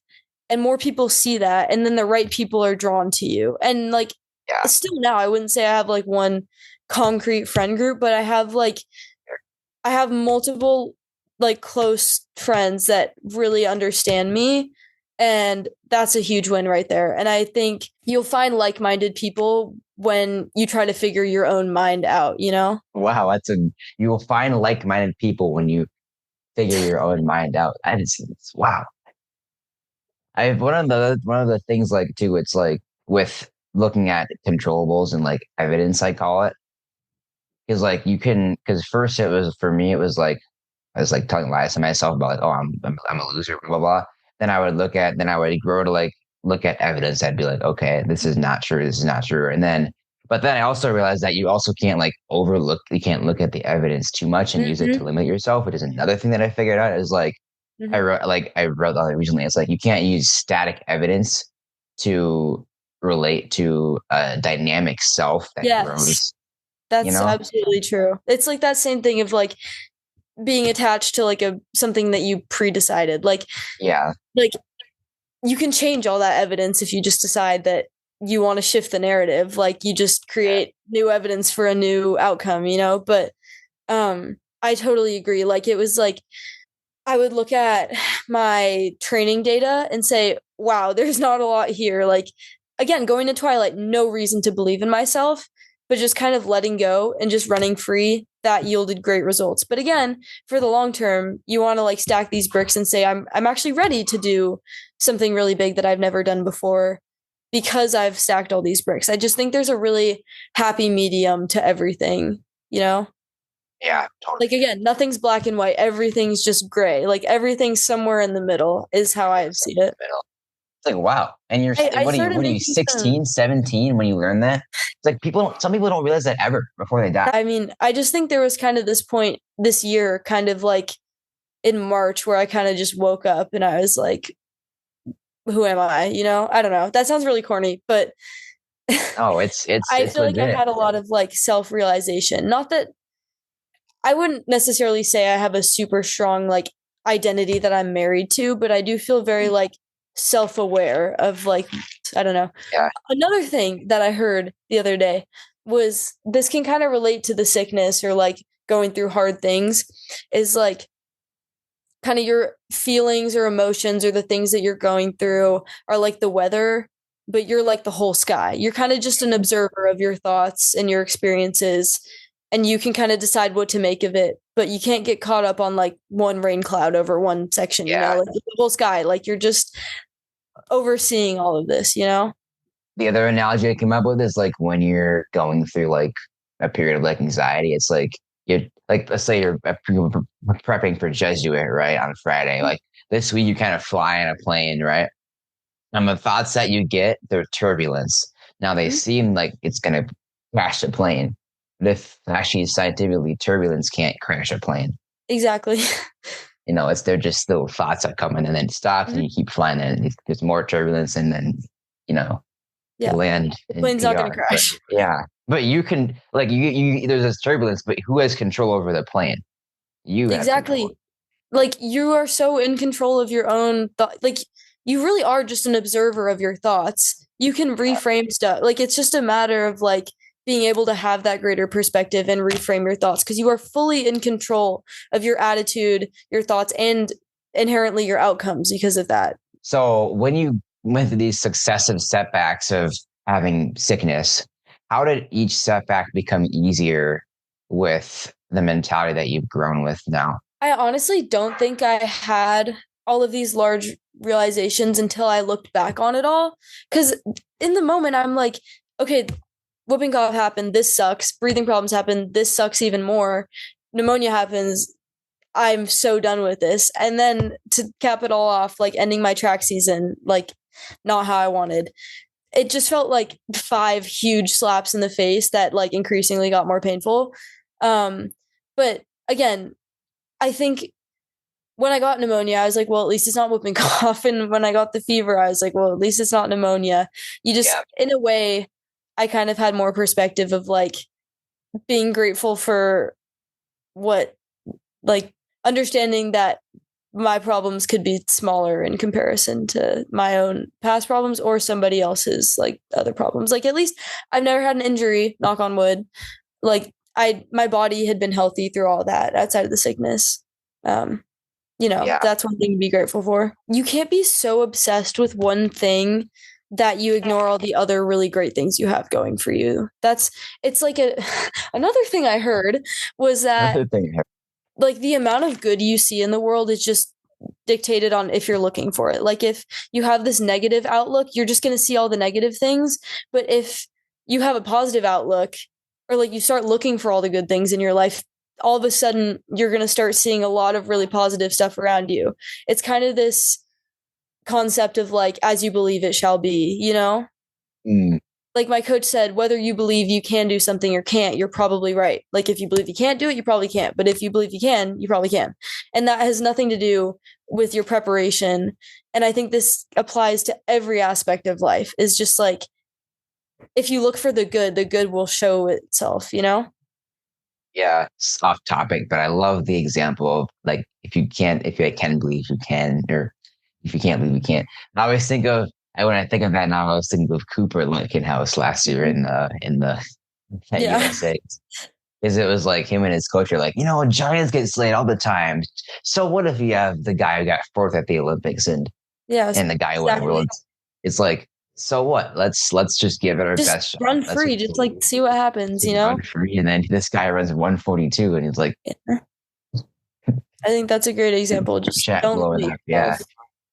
and more people see that and then the right people are drawn to you. And like Yeah. still now I wouldn't say I have like one concrete friend group, but I have multiple like close friends that really understand me and that's a huge win right there. And I think you'll find like-minded people when you try to figure your own mind out, you know? Wow. You will find like-minded people when you figure your own mind out. It's wow. I one of the things like too, it's like with looking at controllables and like evidence, I call it, is like you can, because first it was for me, it was like I was like telling lies to myself about like, oh, I'm a loser, blah, blah, blah. Then I would grow to like look at evidence. I'd be like, okay, this is not true. This is not true. But then I also realized that you also can't like you can't look at the evidence too much and use it to Mm-hmm. limit yourself, which is another thing that I figured out is like, Mm-hmm. I wrote that recently. It's like, you can't use static evidence to relate to a dynamic self that Yes, grows, you that's know? absolutely true. It's like that same thing of like being attached to like a something that you pre-decided. Yeah. Like you can change all that evidence if you just decide that you want to shift the narrative. Like you just Yeah. create new evidence for a new outcome, you know? But I totally agree. Like it was like I would look at my training data and say, wow, there's not a lot here. Like, again, going to Twilight, no reason to believe in myself, but just kind of letting go and just running free, that yielded great results. But again, for the long term, you want to like stack these bricks and say, I'm actually ready to do something really big that I've never done before because I've stacked all these bricks. I just think there's a really happy medium to everything, you know? Yeah. Totally. Like again, nothing's black and white. Everything's just gray. Like everything's somewhere in the middle is how I see it. It's like, wow. And I started what are you, making some 16, 17 when you learn that? It's like some people don't realize that ever before they die. I mean, I just think there was kind of this point this year, kind of like in March, where I kind of just woke up and I was like, who am I? You know, I don't know. That sounds really corny, but Oh, I it's feel like I legit. had a lot of like self realization. Not that I wouldn't necessarily say I have a super strong like identity that I'm married to, but I do feel very like self-aware of like I don't know. Yeah. Another thing that I heard the other day was this can kind of relate to the sickness or like going through hard things is like kind of your feelings or emotions or the things that you're going through are like the weather, but you're like the whole sky. You're kind of just an observer of your thoughts and your experiences, and you can kind of decide what to make of it. But you can't get caught up on like one rain cloud over one section, you know, Yeah. like the whole sky. Like you're just overseeing all of this, you know? The other analogy I came up with is like when you're going through like a period of like anxiety, it's like you're like, let's say you're prepping for Jesuit, right? On Friday. Like this week, you kind of fly in a plane, right? And the thoughts that you get, they're turbulence. Now they Mhm. seem like it's going to crash the plane. But if actually scientifically, turbulence can't crash a plane. Exactly. You know, they're just little thoughts that come in and then it stops and Mhm. you keep flying and there's more turbulence and then, you know, you Yeah. land The in plane's not going to PR. But crash. yeah, but you can like there's this turbulence, but who has control over the plane? You have control. Exactly. Like you are so in control of your own thought. Like you really are just an observer of your thoughts. You can reframe stuff. Like it's just a matter of like being able to have that greater perspective and reframe your thoughts because you are fully in control of your attitude, your thoughts, and inherently your outcomes because of that. So when you went through these successive setbacks of having sickness, how did each setback become easier with the mentality that you've grown with now? I honestly don't think I had all of these large realizations until I looked back on it all. Because in the moment, I'm like, okay, whooping cough happened. This sucks. Breathing problems happen. This sucks even more. Pneumonia happens. I'm so done with this. And then to cap it all off, like ending my track season, like not how I wanted. It just felt like 5 huge slaps in the face that like increasingly got more painful. But again, I think when I got pneumonia, I was like, well, at least it's not whooping cough. And when I got the fever, I was like, well, at least it's not pneumonia. You just, Yeah. in a way, I kind of had more perspective of like being grateful for what, like, understanding that my problems could be smaller in comparison to my own past problems or somebody else's like other problems. Like, at least I've never had an injury, knock on wood. Like, my body had been healthy through all that outside of the sickness. Yeah. That's one thing to be grateful for. You can't be so obsessed with one thing that you ignore all the other really great things you have going for you. It's like another thing I heard was that Another thing. like the amount of good you see in the world is just dictated on if you're looking for it. Like if you have this negative outlook, you're just going to see all the negative things. But if you have a positive outlook or like you start looking for all the good things in your life, all of a sudden you're going to start seeing a lot of really positive stuff around you. It's kind of this concept of like, as you believe it shall be, you know? Mm, Like my coach said, whether you believe you can do something or can't, you're probably right. Like if you believe you can't do it, you probably can't. But if you believe you can, you probably can. And that has nothing to do with your preparation. And I think this applies to every aspect of life. Is just like if you look for the good will show itself, you know? yeah, it's off topic, but I love the example of like if you can believe you can, or if you can't believe you can't. I always think of when I think of that now, I was thinking of Cooper Lincoln House last year in the at Yeah. USA. Is it was like him and his coach are like, Giants get slayed all the time. So what if you have the guy who got fourth at the Olympics Yeah. and the guy who won the Exactly. world? It's like, so what? Let's just give it our Just best shot. run Let's free. Just like see what happens, you run know? free. And then this guy runs 142 and he's like, Yeah. I think that's a great example. Just chat don't blowing limit up. yourself.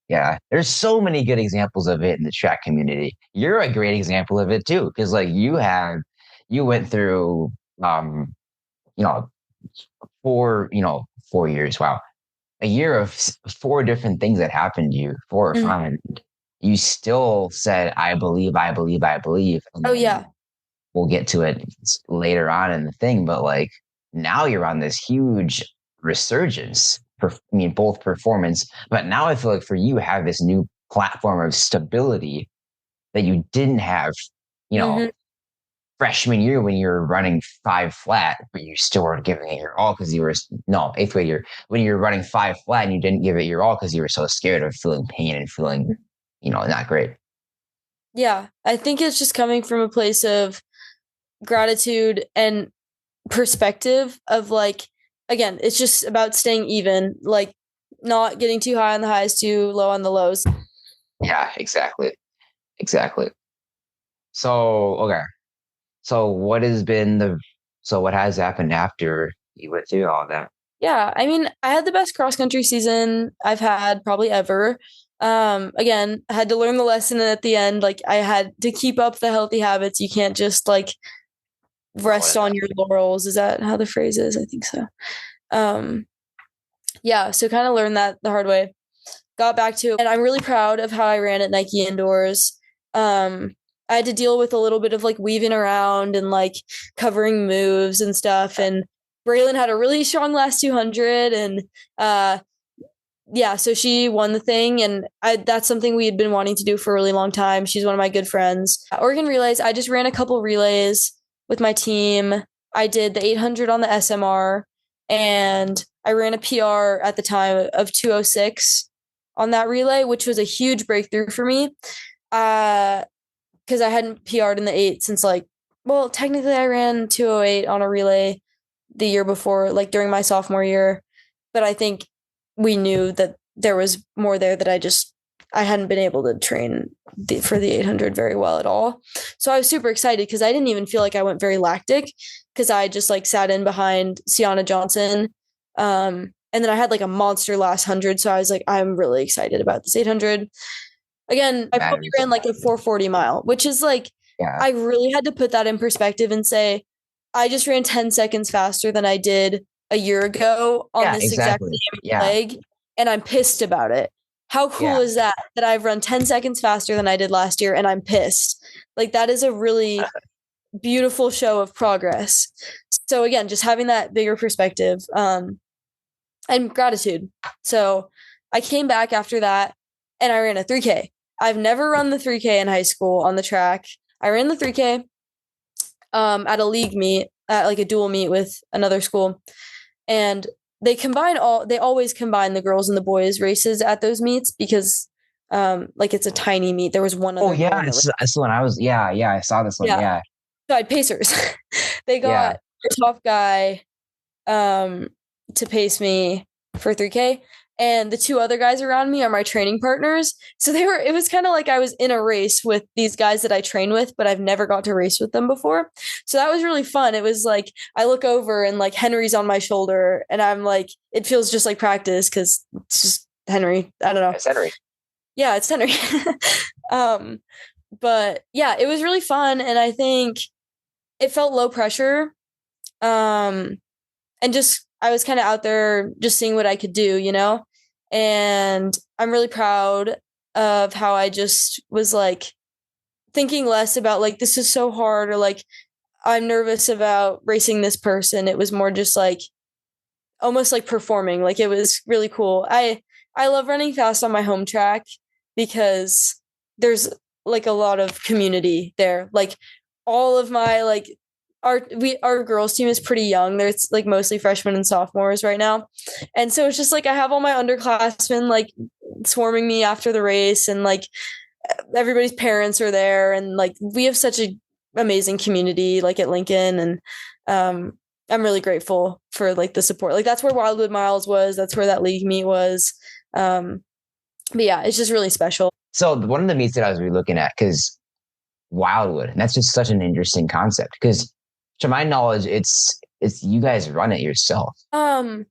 Yeah. Yeah. There's so many good examples of it in the track community. You're a great example of it too. Because like you went through um, you know, 4 years. Wow. A year of 4 different things that happened to you, 4 or 5. And you still said, I believe, I believe, I believe. And Oh then yeah. we'll get to it later on in the thing. But like now you're on this huge resurgence. Both performance, but now I feel like for you have this new platform of stability that you didn't have, you know, Mm-hmm. freshman year when you were running 5 flat, but you still weren't giving it your all because you were no 8th grade year when you were running 5 flat and you didn't give it your all because you were so scared of feeling pain and feeling, not great. Yeah. I think it's just coming from a place of gratitude and perspective of like again, it's just about staying even, like not getting too high on the highs, too low on the lows. Yeah, exactly. Exactly. So, okay. So what has happened after you went through all that? Yeah, I mean, I had the best cross country season I've had probably ever. Again, I had to learn the lesson at the end. Like I had to keep up the healthy habits. You can't just like rest on your laurels. Is that how the phrase is? I think so. Um, yeah, so kind of learned that the hard way. Got back to it, and I'm really proud of how I ran at Nike Indoors. I had to deal with a little bit of like weaving around and like covering moves and stuff. And Braylon had a really strong last 200, and yeah, so she won the thing, and that's something we had been wanting to do for a really long time. She's one of my good friends. Oregon relays, I just ran a couple relays with my team. I did the 800 on the SMR, and I ran a PR at the time of 206 on that relay, which was a huge breakthrough for me. Because I hadn't PR'd in the 8 since like, well, technically I ran 208 on a relay the year before, like during my sophomore year. But I think we knew that there was more there that I hadn't been able to train for the 800 very well at all. So I was super excited because I didn't even feel like I went very lactic because I just like sat in behind Sienna Johnson. And then I had like a monster last 100. So I was like, I'm really excited about this 800. Again, I probably ran like a 440 mile, which is like, I really had to put that in perspective and say, I just ran 10 seconds faster than I did a year ago on this exact same leg. And I'm pissed about it. How cool is that I've run 10 seconds faster than I did last year and I'm pissed? Like that is a really beautiful show of progress. So again, just having that bigger perspective and gratitude. So I came back after that and I ran a 3K. I've never run the 3K in high school on the track. I ran the 3K at a league meet, like a dual meet with another school. And they always combine the girls and the boys races at those meets because like it's a tiny meet. There was one other. Oh yeah, it's the one I was. Yeah, I saw this one. Yeah. So I had pacers. They got a tough guy to pace me for 3K. And the two other guys around me are my training partners. So it was kind of like I was in a race with these guys that I train with, but I've never got to race with them before. So that was really fun. It was like, I look over and like Henry's on my shoulder and I'm like, it feels just like practice because it's just Henry. I don't know. It's Henry. Yeah, it's Henry. But yeah, it was really fun. And I think it felt low pressure. And just, I was kind of out there just seeing what I could do, you know? And I'm really proud of how I just was like thinking less about like, this is so hard or like, I'm nervous about racing this person. It was more just like almost like performing. Like it was really cool. I love running fast on my home track because there's like a lot of community there. Like all of my like our girls team is pretty young. There's like mostly freshmen and sophomores right now. And so it's just like I have all my underclassmen like swarming me after the race and like everybody's parents are there and like we have such an amazing community like at Lincoln and I'm really grateful for like the support. Like that's where Wildwood Miles was. That's where that league meet was. But yeah, it's just really special. So one of the meets that I was really looking at because Wildwood, and that's just such an interesting concept because to my knowledge, it's you guys run it yourself. I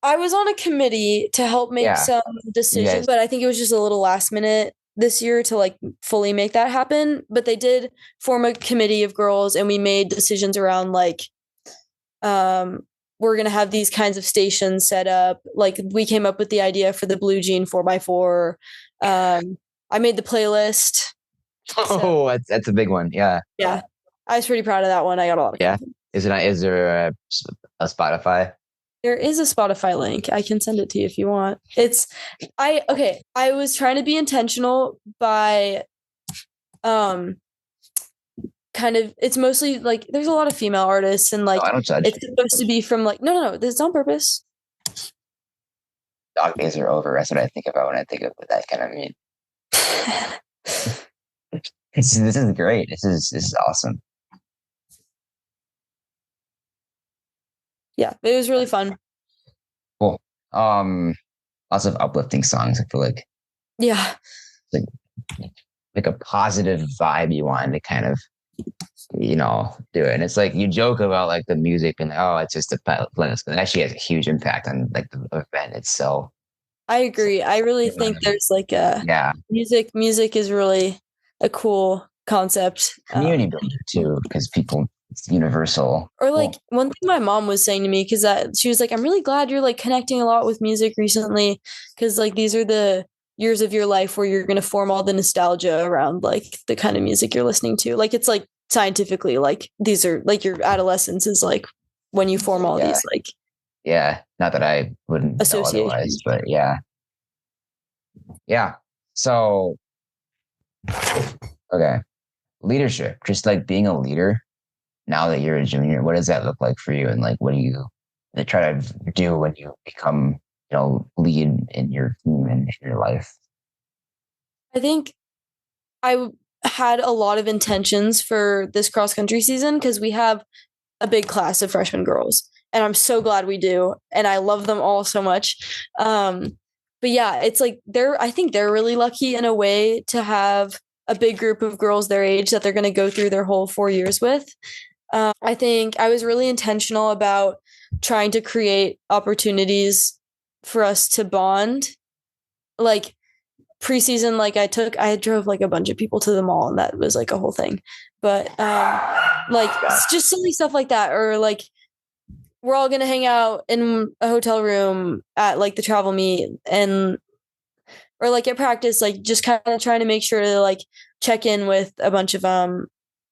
was on a committee to help make some decisions, but I think it was just a little last minute this year to like fully make that happen. But they did form a committee of girls and we made decisions around like, we're going to have these kinds of stations set up. Like we came up with the idea for the blue jean 4x4. I made the playlist. Oh, that's a big one. Yeah. Yeah. I was pretty proud of that one. I got a lot of Is there a Spotify? There is a Spotify link. I can send it to you if you want. I was trying to be intentional by kind of it's mostly like there's a lot of female artists and like I don't judge. It's supposed to be from like no, this is on purpose. Dog days are over. That's what I think about when I think of that kind of meme. This is great. This is awesome. Yeah, it was really fun. Cool. Lots of uplifting songs. I feel like. Yeah. Like a positive vibe you want to kind of, do it. And it's like you joke about like the music and it's just a playlist, but it actually has a huge impact on like the event itself. I agree. I really think there's like music is really a cool concept. Community builder too, because it's universal. Or like one thing my mom was saying to me, because she was like, I'm really glad you're like connecting a lot with music recently, because like these are the years of your life where you're going to form all the nostalgia around like the kind of music you're listening to. Like it's like scientifically, like these are like your adolescence is like when you form all these like. Yeah, not that I wouldn't associate, but yeah. So, okay, leadership, just like being a leader. Now that you're a junior, what does that look like for you? And like, what do you try to do when you become, lead in your team and in your life? I think I had a lot of intentions for this cross country season because we have a big class of freshman girls and I'm so glad we do. And I love them all so much. but yeah, it's like I think they're really lucky in a way to have a big group of girls their age that they're going to go through their whole 4 years with. I think I was really intentional about trying to create opportunities for us to bond. Like preseason, like I drove like a bunch of people to the mall, and that was like a whole thing. But like just silly stuff like that, or like we're all gonna hang out in a hotel room at like the travel meet, and or like at practice, like just kind of trying to make sure to like check in with a bunch of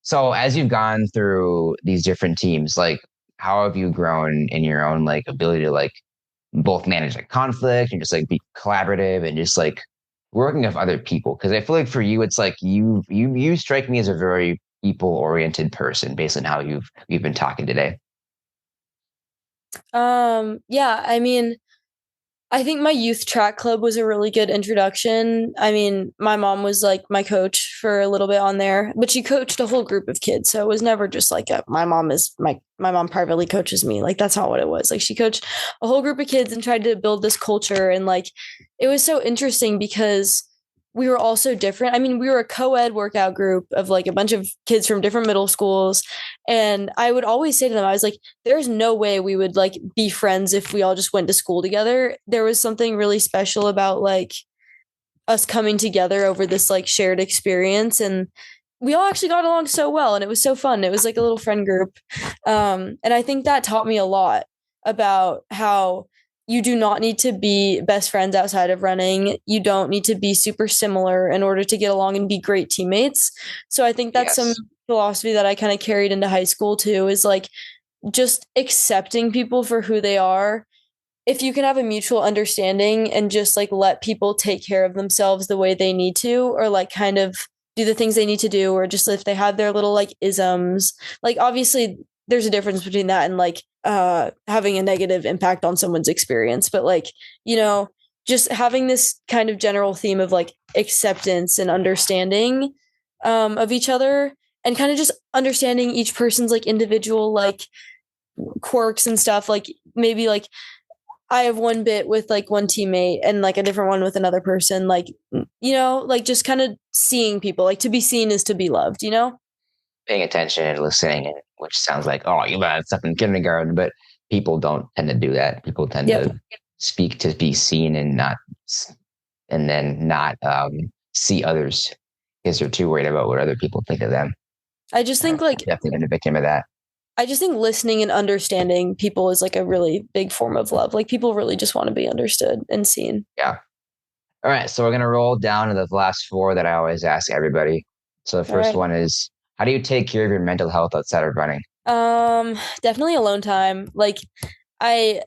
So as you've gone through these different teams, like how have you grown in your own like ability to like both manage like conflict and just like be collaborative and just like working with other people? Because I feel like for you, it's like you strike me as a very people oriented person based on how you've been talking today. yeah, I mean, I think my youth track club was a really good introduction. I mean, my mom was like my coach for a little bit on there, but she coached a whole group of kids. So it was never just like my mom privately coaches me. Like that's not what it was. Like she coached a whole group of kids and tried to build this culture, and like it was so interesting because we were all so different. I mean, we were a co-ed workout group of like a bunch of kids from different middle schools, and I would always say to them, I was like, there's no way we would like be friends if we all just went to school together. There was something really special about like us coming together over this like shared experience, and we all actually got along so well, and it was so fun. It was like a little friend group. And I think that taught me a lot about how you do not need to be best friends outside of running. You don't need to be super similar in order to get along and be great teammates. So I think that's some Yes. philosophy that I kind of carried into high school too, is like just accepting people for who they are. If you can have a mutual understanding and just like let people take care of themselves the way they need to, or like kind of do the things they need to do, or just if they have their little like isms, like obviously there's a difference between that and like having a negative impact on someone's experience, but like, you know, just having this kind of general theme of like acceptance and understanding of each other, and kind of just understanding each person's like individual like quirks and stuff. Like maybe like I have one bit with like one teammate and like a different one with another person. Like, you know, like just kind of seeing people. Like to be seen is to be loved, you know? Paying attention and listening, which sounds like, oh, you learned stuff in kindergarten, but people don't tend to do that. People tend Yep. to speak to be seen and not, and then not see others because they're too worried about what other people think of them. I just think I've like, definitely been a victim of that. I just think listening and understanding people is like a really big form of love. Like people really just want to be understood and seen. Yeah. All right. So we're going to roll down to the last four that I always ask everybody. So the All first right. one is, how do you take care of your mental health outside of running? Definitely alone time. Like I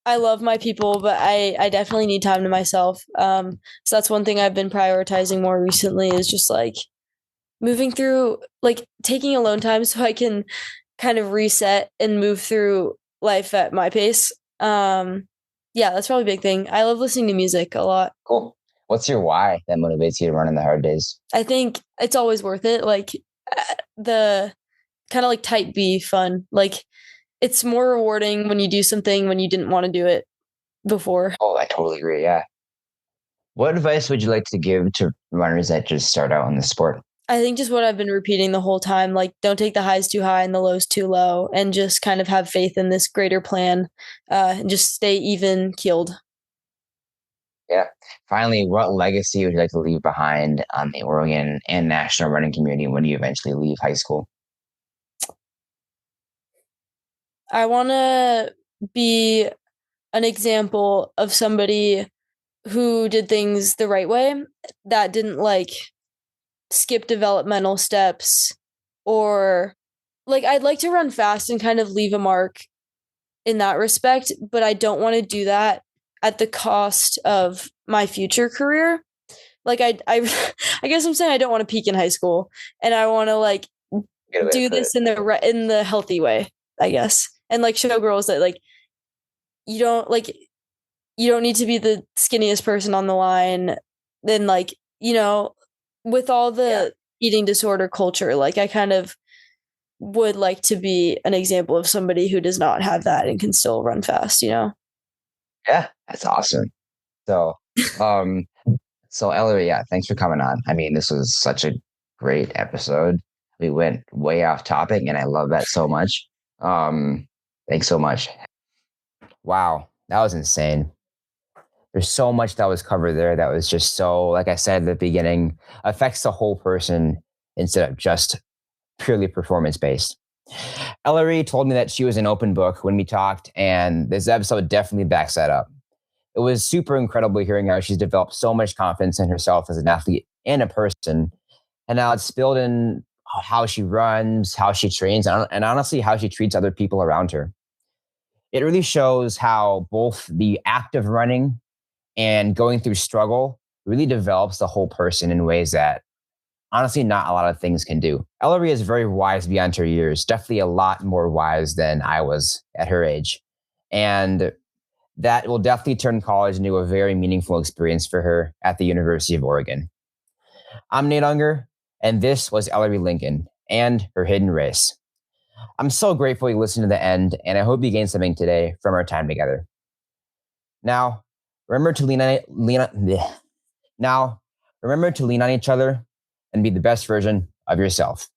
I love my people, but I definitely need time to myself. So that's one thing I've been prioritizing more recently, is just like moving through, like taking alone time so I can kind of reset and move through life at my pace. Yeah, that's probably a big thing. I love listening to music a lot. Cool. What's your why that motivates you to run in the hard days? I think it's always worth it. Like the kind of like type B fun. Like it's more rewarding when you do something when you didn't want to do it before. Oh, I totally agree. Yeah. What advice would you like to give to runners that just start out in the sport? I think just what I've been repeating the whole time, like don't take the highs too high and the lows too low, and just kind of have faith in this greater plan, and just stay even keeled. Yeah. Finally, what legacy would you like to leave behind on the Oregon and national running community when you eventually leave high school? I want to be an example of somebody who did things the right way, that didn't like skip developmental steps, or like I'd like to run fast and kind of leave a mark in that respect, but I don't want to do that at the cost of my future career. Like I guess I'm saying I don't want to peak in high school, and I want to like Good way to do put it. this in the healthy way, I guess, and like show girls that like you don't like you don't need to be the skinniest person on the line. Then like, you know, with all Yeah. the eating disorder culture, like I kind of would like to be an example of somebody who does not have that and can still run fast, you know? Yeah. That's awesome. So, um, so Ellery, yeah, thanks for coming on. I mean, this was such a great episode. We went way off topic, and I love that so much. Thanks so much. Wow, that was insane. There's so much that was covered there that was just so, like I said at the beginning, affects the whole person instead of just purely performance based. Ellery told me that she was an open book when we talked, and this episode definitely backs that up. It was super incredible hearing how she's developed so much confidence in herself as an athlete and a person, and now it's spilled in how she runs, how she trains, and honestly, how she treats other people around her. It really shows how both the act of running and going through struggle really develops the whole person in ways that honestly not a lot of things can do. Ellery is very wise beyond her years, definitely a lot more wise than I was at her age. And that will definitely turn college into a very meaningful experience for her at the University of Oregon. I'm Nate Unger, and this was Ellery Lincoln and her hidden race. I'm so grateful you listened to the end, and I hope you gained something today from our time together. Now, remember to now remember to lean on each other and be the best version of yourself.